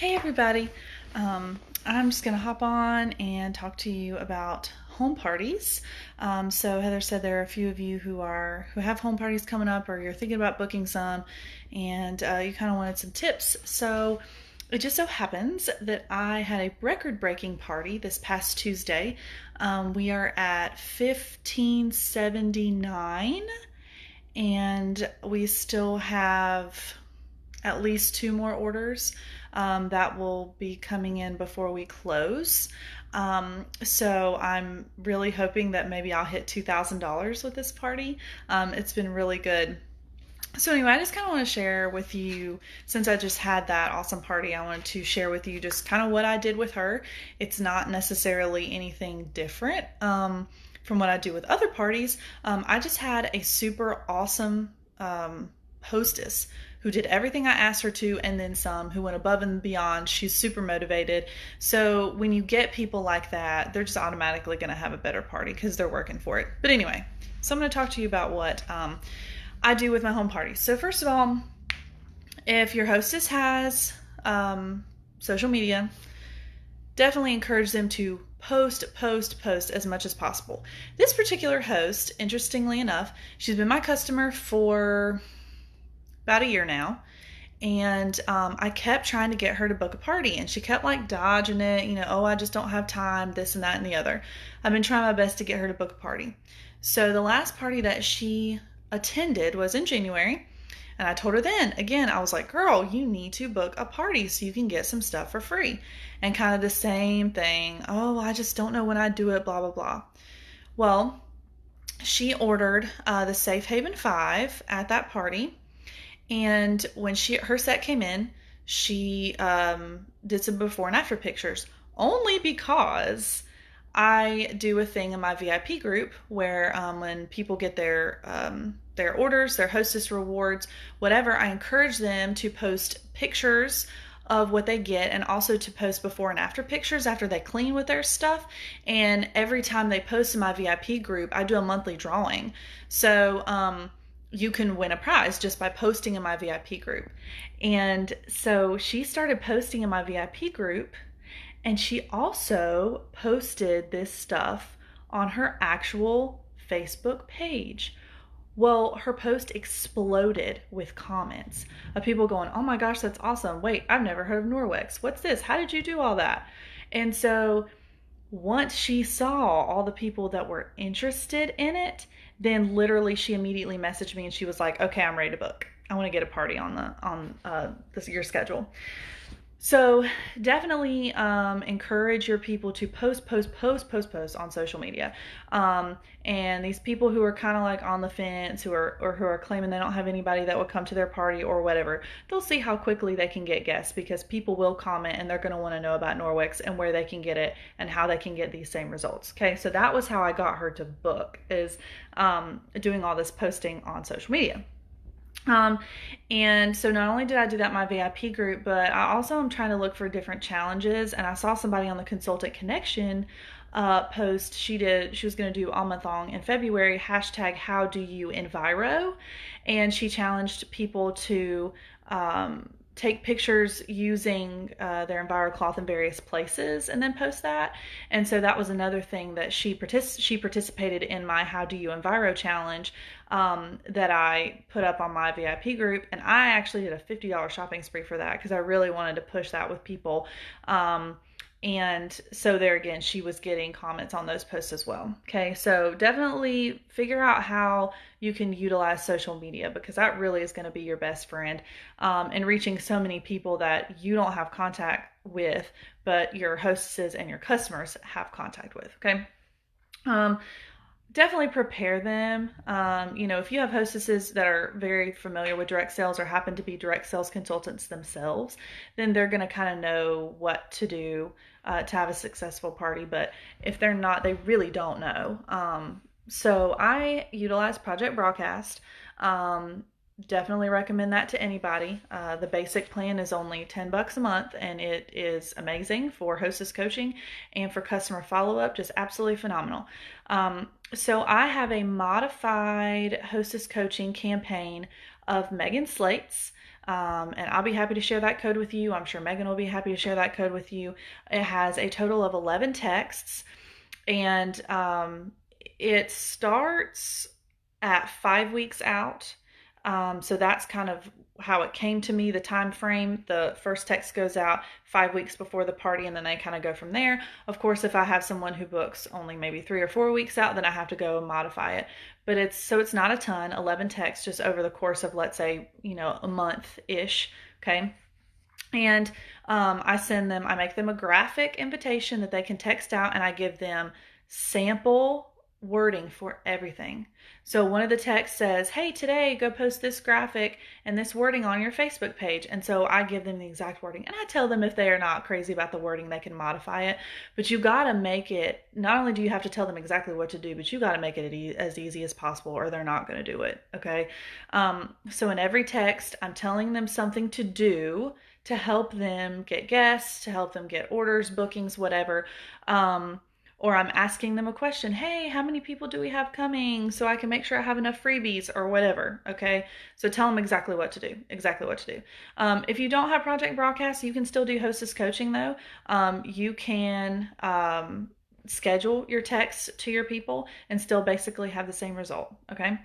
Hey everybody. I'm just going to hop on and talk to you about home parties. So Heather said there are a few of you who have home parties coming up, or you're thinking about booking some, and you kind of wanted some tips. So it just so happens that I had a record-breaking party this past Tuesday. We are at 1579, and we still have at least two more orders that will be coming in before we close. So I'm really hoping that maybe I'll hit $2,000 with this party. It's been really good. So anyway, I just kind of want to share with you, since I just had that awesome party, I wanted to share with you just kind of what I did with her. It's not necessarily anything different from what I do with other parties. I just had a super awesome hostess who did everything I asked her to and then some, who went above and beyond. She's super motivated. So when you get people like that, they're just automatically going to have a better party because they're working for it. But anyway, so I'm going to talk to you about what I do with my home parties. So first of all, if your hostess has social media, definitely encourage them to post as much as possible. This particular host, interestingly enough, she's been my customer for about a year now. And I kept trying to get her to book a party, and she kept like dodging it, oh, I just don't have time, this and that and the other. I've been trying my best to get her to book a party. So the last party that she attended was in January, and I told her then, again, I was like, girl, you need to book a party so you can get some stuff for free. And kind of the same thing, oh, I just don't know when I do it, blah, blah, blah. Well, she ordered the Safe Haven 5 at that party. And when her set came in, she did some before and after pictures, only because I do a thing in my VIP group where when people get their orders, their hostess rewards, whatever, I encourage them to post pictures of what they get, and also to post before and after pictures after they clean with their stuff. And every time they post in my VIP group, I do a monthly drawing. So you can win a prize just by posting in my VIP group. And so she started posting in my VIP group, and she also posted this stuff on her actual Facebook page. Well, her post exploded with comments of people going, oh my gosh, that's awesome. Wait, I've never heard of Norwex. What's this? How did you do all that? And so once she saw all the people that were interested in it, then literally she immediately messaged me and she was like, okay, I'm ready to book. I want to get a party on your schedule. So definitely encourage your people to post on social media. And these people who are kind of like on the fence, who are claiming they don't have anybody that will come to their party or whatever, they'll see how quickly they can get guests, because people will comment and they're going to want to know about Norwex and where they can get it and how they can get these same results. Okay, so that was how I got her to book, is doing all this posting on social media. And so not only did I do that in my VIP group, but I also am trying to look for different challenges. And I saw somebody on the Consultant Connection post. She was going to do all month long in February, hashtag how do you enviro. And she challenged people to take pictures using their EnviroCloth in various places and then post that. And so that was another thing that she participated in my How Do You Enviro challenge that I put up on my VIP group. And I actually did a $50 shopping spree for that because I really wanted to push that with people. And so there again, she was getting comments on those posts as well. Okay, so definitely figure out how you can utilize social media, because that really is going to be your best friend in reaching so many people that you don't have contact with, but your hostesses and your customers have contact with. Okay. Definitely prepare them. If you have hostesses that are very familiar with direct sales or happen to be direct sales consultants themselves, then they're going to kind of know what to do to have a successful party. But if they're not, they really don't know. So I utilize Project Broadcast. Definitely recommend that to anybody. The basic plan is only $10 a month, and it is amazing for hostess coaching and for customer follow-up. Just absolutely phenomenal. So I have a modified hostess coaching campaign of Megan Slate's. And I'll be happy to share that code with you. I'm sure Megan will be happy to share that code with you. It has a total of 11 texts, and it starts at 5 weeks out. So that's kind of how it came to me, the time frame. The first text goes out 5 weeks before the party, and then they kind of go from there. Of course, if I have someone who books only maybe 3 or 4 weeks out, then I have to go and modify it. But it's not a ton, 11 texts just over the course of, let's say, a month-ish, okay? And I make them a graphic invitation that they can text out, and I give them sample wording for everything. So one of the texts says, hey, today go post this graphic and this wording on your Facebook page. And so I give them the exact wording, and I tell them if they are not crazy about the wording, they can modify it. But you got to make it, not only do you have to tell them exactly what to do, but you got to make it as easy as possible, or they're not going to do it. Okay. So in every text, I'm telling them something to do to help them get guests, to help them get orders, bookings, whatever. Or I'm asking them a question. Hey, how many people do we have coming so I can make sure I have enough freebies or whatever, okay? So tell them exactly what to do, if you don't have project broadcasts, you can still do hostess coaching though. You can schedule your texts to your people and still basically have the same result, okay?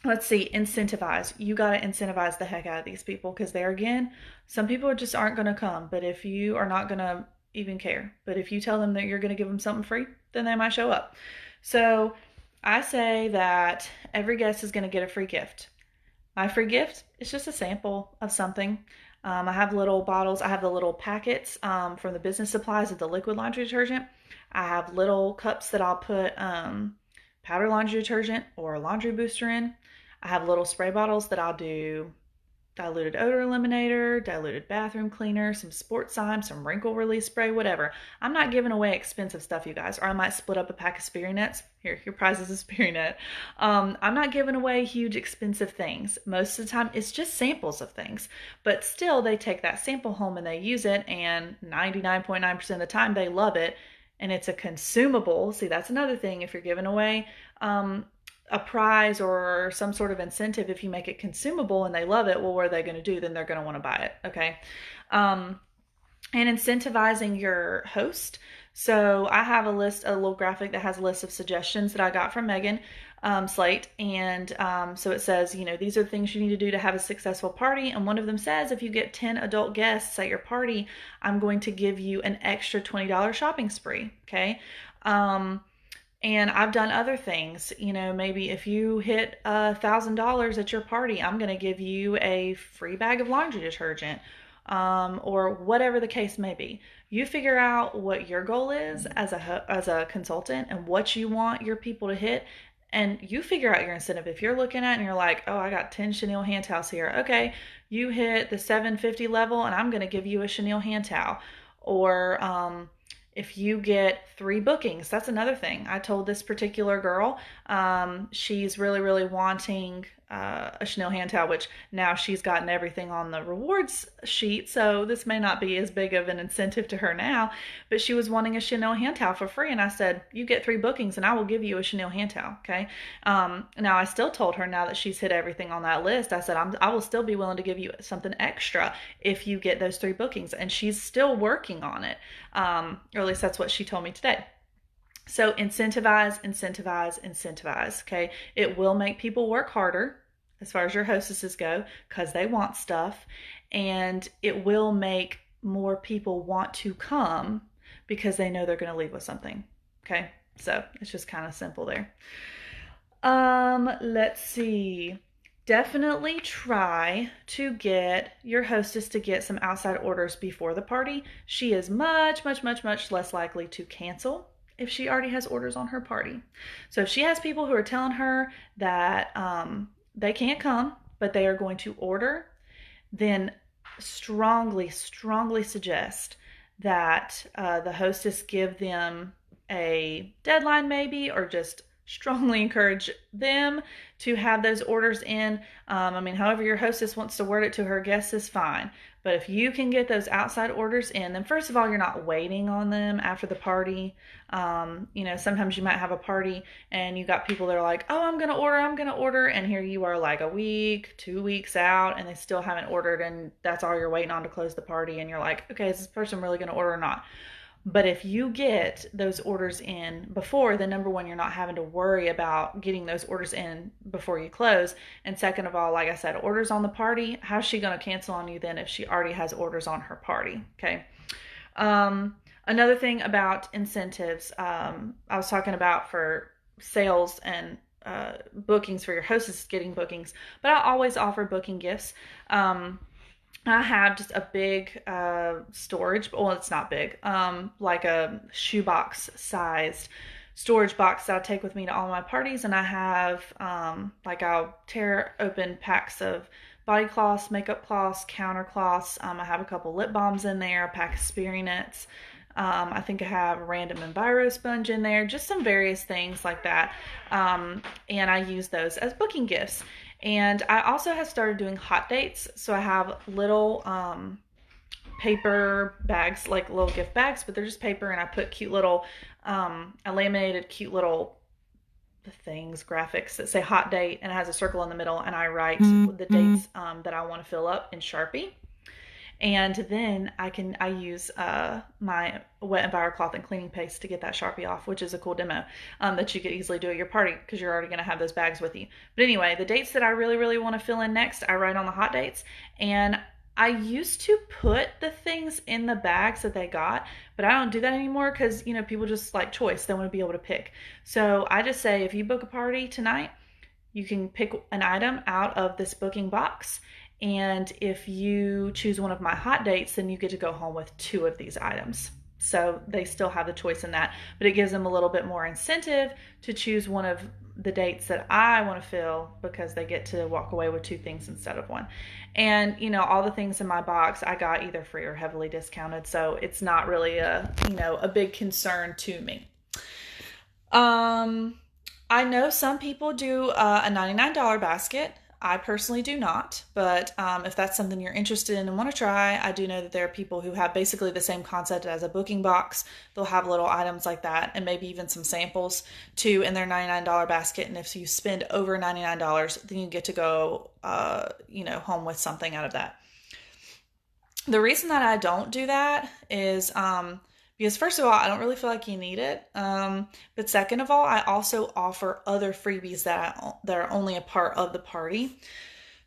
Let's see, incentivize. You got to incentivize the heck out of these people, because there again, some people just aren't going to come. But if you are not going to even care, but if you tell them that you're going to give them something free, then they might show up. So I say that every guest is going to get a free gift. My free gift is just a sample of something. I have little bottles. I have the little packets from the business supplies of the liquid laundry detergent. I have little cups that I'll put powder laundry detergent or laundry booster in. I have little spray bottles that I'll do diluted odor eliminator, diluted bathroom cleaner, some sports slime, some wrinkle release spray, whatever. I'm not giving away expensive stuff, you guys. Or I might split up a pack of Sperry Nets. Here, your prize is a Sperry Net. I'm not giving away huge expensive things. Most of the time, it's just samples of things. But still, they take that sample home and they use it, and 99.9% of the time, they love it. And it's a consumable. See, that's another thing. If you're giving away a prize or some sort of incentive, if you make it consumable and they love it, well, what are they going to do? Then they're going to want to buy it. Okay. And incentivizing your host. So I have a little graphic that has a list of suggestions that I got from Megan Slate. And so it says, these are the things you need to do to have a successful party. And one of them says, if you get 10 adult guests at your party, I'm going to give you an extra $20 shopping spree. Okay. And I've done other things, maybe if you hit $1,000 at your party, I'm going to give you a free bag of laundry detergent, or whatever the case may be. You figure out what your goal is as a consultant and what you want your people to hit, and you figure out your incentive. If you're looking at it and you're like, oh, I got 10 chenille hand towels here. Okay, you hit the 750 level and I'm going to give you a chenille hand towel. Or if you get 3 bookings, that's another thing. I told this particular girl, she's really, really wanting a chenille hand towel, which now she's gotten everything on the rewards sheet, so this may not be as big of an incentive to her now, but she was wanting a chenille hand towel for free, and I said, you get 3 bookings and I will give you a chenille hand towel, okay? Now I still told her, now that she's hit everything on that list, I said, I will still be willing to give you something extra if you get those 3 bookings, and she's still working on it, or at least that's what she told me today. So incentivize, okay? It will make people work harder as far as your hostesses go, because they want stuff, and it will make more people want to come because they know they're going to leave with something, okay? So it's just kind of simple there. Let's see. Definitely try to get your hostess to get some outside orders before the party. She is much, much, much, much less likely to cancel if she already has orders on her party. So if she has people who are telling her that they can't come, but they are going to order, then strongly, strongly suggest that the hostess give them a deadline maybe, or just strongly encourage them to have those orders in. I mean, however your hostess wants to word it to her guests is fine. But if you can get those outside orders in, then first of all, you're not waiting on them after the party. Sometimes you might have a party and you got people that are like, oh, I'm going to order. And here you are like a week, 2 weeks out, and they still haven't ordered. And that's all you're waiting on to close the party. And you're like, okay, is this person really going to order or not? But if you get those orders in before, then number one, you're not having to worry about getting those orders in before you close. And second of all, like I said, orders on the party, how's she going to cancel on you then if she already has orders on her party? Okay. Another thing about incentives, I was talking about for sales and bookings for your hostess getting bookings, but I always offer booking gifts. I have just a big storage, well, it's not big, like a shoebox sized storage box that I take with me to all my parties. And I have, I'll tear open packs of body cloths, makeup cloths, counter cloths. I have a couple lip balms in there, a pack of Speary Nets. I think I have a random Enviro sponge in there, just some various things like that. And I use those as booking gifts. And I also have started doing hot dates. So I have little paper bags, like little gift bags, but they're just paper. And I put cute little, I laminated cute little things, graphics that say hot date, and it has a circle in the middle. And I write the dates that I want to fill up in Sharpie. And then I use my wet Enviro cloth and cleaning paste to get that Sharpie off, which is a cool demo that you could easily do at your party because you're already going to have those bags with you. But anyway, the dates that I really, really want to fill in next, I write on the hot dates. And I used to put the things in the bags that they got, but I don't do that anymore because, people just like choice. They want to be able to pick. So I just say, if you book a party tonight, you can pick an item out of this booking box. And if you choose one of my hot dates, then you get to go home with 2 of these items. So they still have the choice in that, but it gives them a little bit more incentive to choose one of the dates that I want to fill because they get to walk away with 2 things instead of 1. And, all the things in my box I got either free or heavily discounted. So it's not really a big concern to me. I know some people do a $99 basket. I personally do not, but if that's something you're interested in and want to try, I do know that there are people who have basically the same concept as a booking box. They'll have little items like that and maybe even some samples too in their $99 basket. And if you spend over $99, then you get to go, home with something out of that. The reason that I don't do that is because first of all, I don't really feel like you need it. But second of all, I also offer other freebies that are only a part of the party.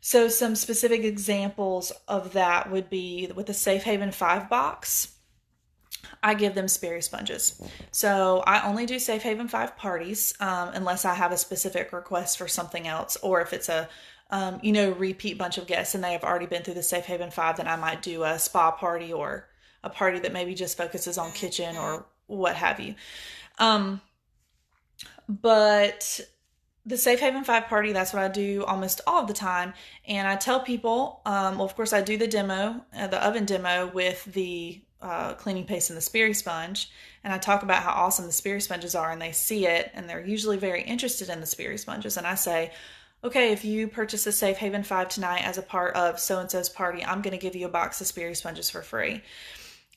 So some specific examples of that would be with the Safe Haven 5 box. I give them Sperry sponges. So I only do Safe Haven 5 parties unless I have a specific request for something else, or if it's a repeat bunch of guests and they have already been through the Safe Haven 5, then I might do a spa party or a party that maybe just focuses on kitchen or what have you. But the Safe Haven 5 party, that's what I do almost all of the time. And I tell people, of course I do the demo, the oven demo with the cleaning paste and the Sperry sponge. And I talk about how awesome the Sperry sponges are, and they see it and they're usually very interested in the Sperry sponges. And I say, okay, if you purchase a Safe Haven 5 tonight as a part of so-and-so's party, I'm going to give you a box of Sperry sponges for free.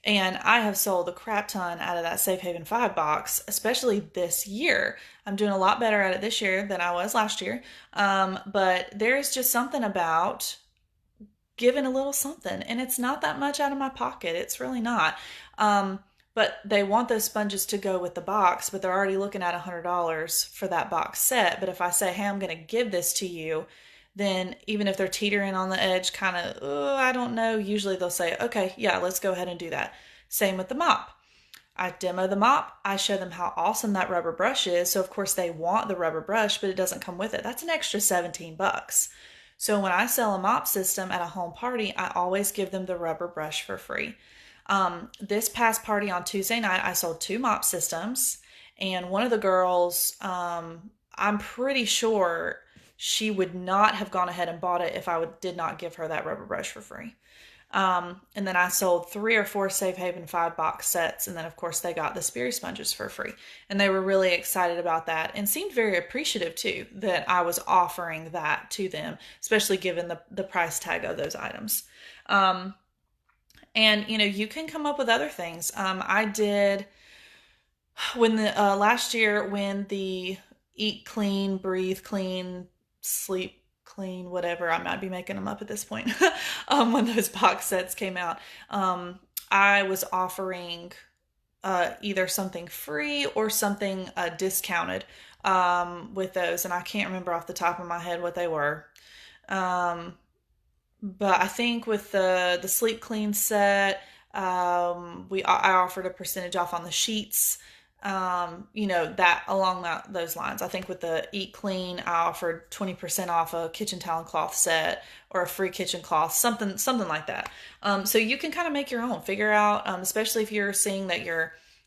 And I have sold a crap ton out of that Safe Haven 5 box, especially this year. I'm doing a lot better at it this year than I was last year. But there's just something about giving a little something. And it's not that much out of my pocket. It's really not. But they want those sponges to go with the box, but they're already looking at $100 for that box set. But if I say, hey, I'm going to give this to you, then even if they're teetering on the edge, kind of, I don't know, usually they'll say, okay, yeah, let's go ahead and do that. Same with the mop. I demo the mop. I show them how awesome that rubber brush is. So of course they want the rubber brush, but it doesn't come with it. That's an extra $17. So when I sell a mop system at a home party, I always give them the rubber brush for free. This past party on Tuesday night, I sold 2 mop systems, and one of the girls, I'm pretty sure she would not have gone ahead and bought it if I did not give her that rubber brush for free. And then I sold 3 or 4 Safe Haven 5-box sets. And then, of course, they got the Sperry sponges for free. And they were really excited about that and seemed very appreciative, too, that I was offering that to them, especially given the price tag of those items. And, you can come up with other things. I did when the last year when the Eat Clean, Breathe Clean, Sleep Clean, whatever, I might be making them up at this point. When those box sets came out, I was offering either something free or something discounted with those, and I can't remember off the top of my head what they were. But I think with the Sleep Clean set, I offered a percentage off on the sheets. That along those lines. I think with the Eat Clean, I offered 20% off a kitchen towel and cloth set or a free kitchen cloth, something like that. So you can kind of make your own, figure out, especially if you're seeing that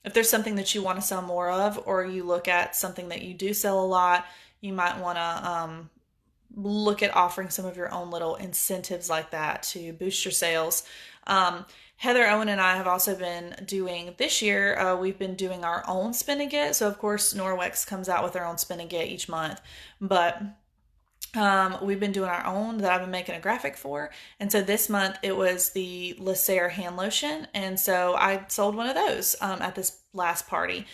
if there's something that you want to sell more of, or you look at something that you do sell a lot, you might want to look at offering some of your own little incentives like that to boost your sales. Heather, Owen, and I have also been doing this year, we've been doing our own spin and get. So, of course, Norwex comes out with their own spin and get each month. But we've been doing our own that I've been making a graphic for. And so this month it was the Lysair hand lotion. And so I sold one of those at this last party.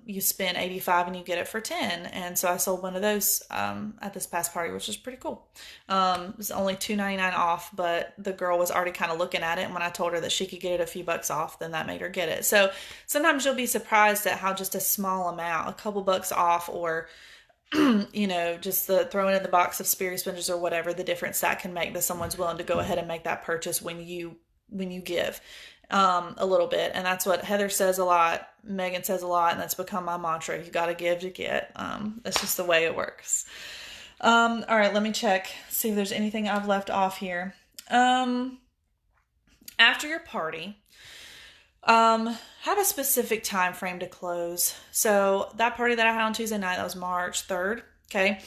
You spend 85 and you get it for 10. And so I sold one of those at this past party, which was pretty cool. It was only $2.99 off, but the girl was already kind of looking at it. And when I told her that she could get it a few bucks off, then that made her get it. So sometimes you'll be surprised at how just a small amount, a couple bucks off, or just the throwing in the box of Sperry sponges or whatever, the difference that can make that someone's willing to go ahead and make that purchase when you give a little bit. And that's what Heather says a lot, Megan says a lot, and that's become my mantra. You got to give to get. That's just the way it works. All right, let me check, see if there's anything I've left off here. After your party, have a specific time frame to close. So that party that I had on Tuesday night, that was March 3rd. Okay.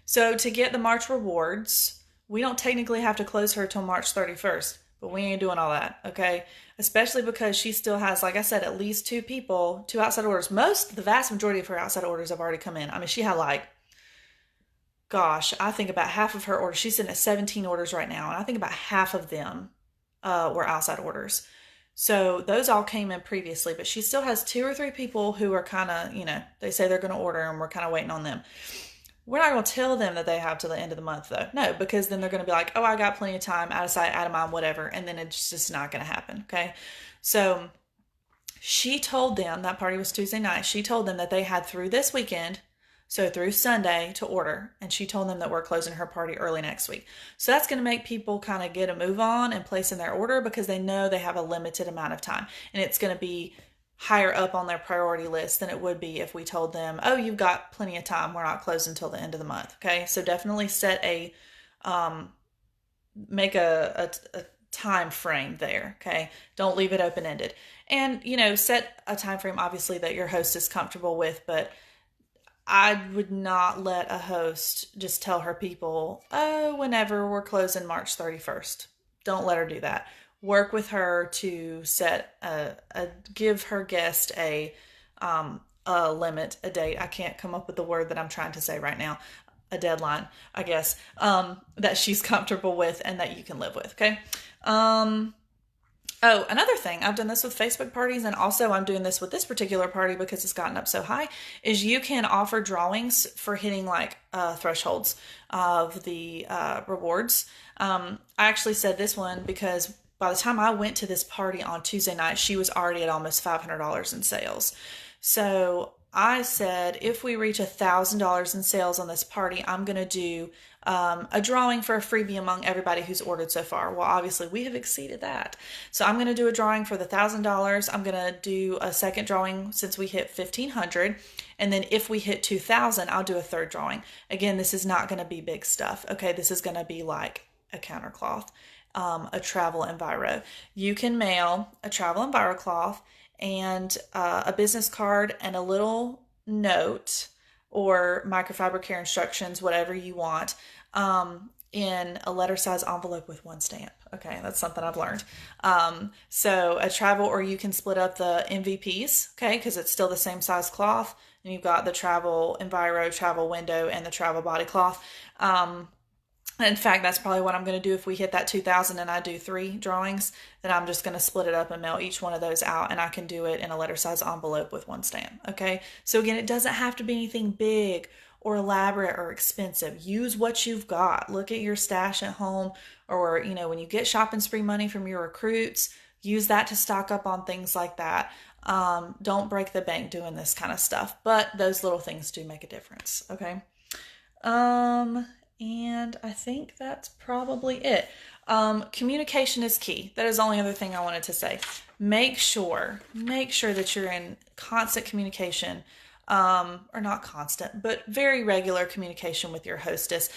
So to get the March rewards, we don't technically have to close her till March 31st, but we ain't doing all that. Okay. Especially because she still has, like I said, at least 2 outside orders. The vast majority of her outside orders have already come in. I mean, she had I think about half of her orders. She's sitting at 17 orders right now. And I think about half of them were outside orders. So those all came in previously, but she still has 2 or 3 people who are kind of, they say they're going to order and we're kind of waiting on them. We're not going to tell them that they have till the end of the month though. No, because then they're going to be like, oh, I got plenty of time, out of sight, out of mind, whatever. And then it's just not going to happen. Okay. So she told them, that party was Tuesday night. She told them that they had through this weekend, so through Sunday, to order. And she told them that we're closing her party early next week. So that's going to make people kind of get a move on and place in their order because they know they have a limited amount of time. And it's going to be higher up on their priority list than it would be if we told them, oh, you've got plenty of time, we're not closing until the end of the month. Okay. So definitely set make a time frame there. Okay. Don't leave it open-ended. And, set a time frame, obviously, that your host is comfortable with, but I would not let a host just tell her people, oh, whenever we're closing March 31st. Don't let her do that. Work with her to give her guest a limit, a date. I can't come up with the word that I'm trying to say right now. A deadline, I guess, that she's comfortable with and that you can live with. Okay. Oh, another thing, I've done this with Facebook parties, and also I'm doing this with this particular party because it's gotten up so high, is you can offer drawings for hitting thresholds of the rewards. I actually said this one because by the time I went to this party on Tuesday night, she was already at almost $500 in sales. So I said, if we reach $1,000 in sales on this party, I'm going to do a drawing for a freebie among everybody who's ordered so far. Well, obviously we have exceeded that. So I'm going to do a drawing for the $1,000. I'm going to do a second drawing since we hit 1,500. And then if we hit 2,000, I'll do a third drawing. Again, this is not going to be big stuff. Okay. This is going to be like a countercloth, a travel enviro. You can mail a travel enviro cloth and a business card and a little note or microfiber care instructions, whatever you want, in a letter size envelope with 1 stamp. Okay, that's something I've learned. So a travel, or you can split up the MVPs, okay, because it's still the same size cloth. And you've got the travel Enviro, travel window, and the travel body cloth. Um, in fact, that's probably what I'm going to do if we hit that 2,000 and I do 3 drawings. Then I'm just going to split it up and mail each one of those out, and I can do it in a letter size envelope with one stamp. Okay, so again, it doesn't have to be anything big or elaborate or expensive. Use what you've got. Look at your stash at home, or when you get shopping spree money from your recruits, use that to stock up on things like that. Don't break the bank doing this kind of stuff, but those little things do make a difference. Okay. And I think that's probably it. Communication is key. That is the only other thing I wanted to say. Make sure that you're in constant communication, or not constant, but very regular communication with your hostess,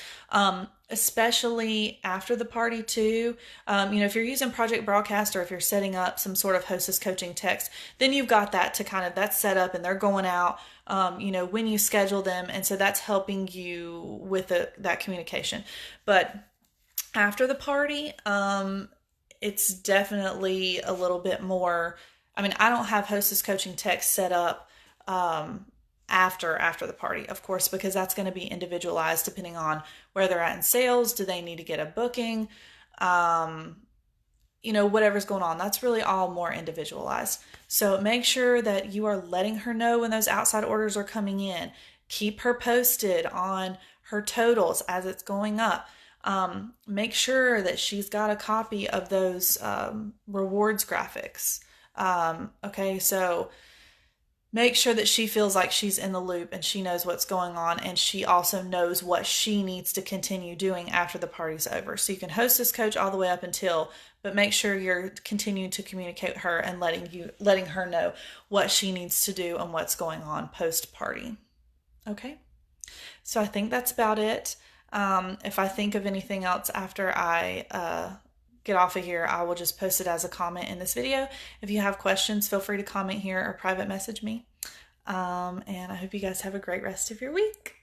especially after the party too. If you're using Project Broadcast, or if you're setting up some sort of hostess coaching text, then you've got that to that's set up, and they're going out, when you schedule them. And so that's helping you with that communication. But after the party, it's definitely a little bit more. I mean, I don't have hostess coaching text set up after the party, of course, because that's going to be individualized depending on where they're at in sales. Do they need to get a booking? Whatever's going on, that's really all more individualized. So make sure that you are letting her know when those outside orders are coming in. Keep her posted on her totals as it's going up. Make sure that she's got a copy of those rewards graphics. Okay, so make sure that she feels like she's in the loop and she knows what's going on, and she also knows what she needs to continue doing after the party's over. So you can host this coach all the way up until, but make sure you're continuing to communicate with her and letting her know what she needs to do and what's going on post party. Okay, so I think that's about it. If I think of anything else after I get off of here, I will just post it as a comment in this video. If you have questions, feel free to comment here or private message me. And I hope you guys have a great rest of your week.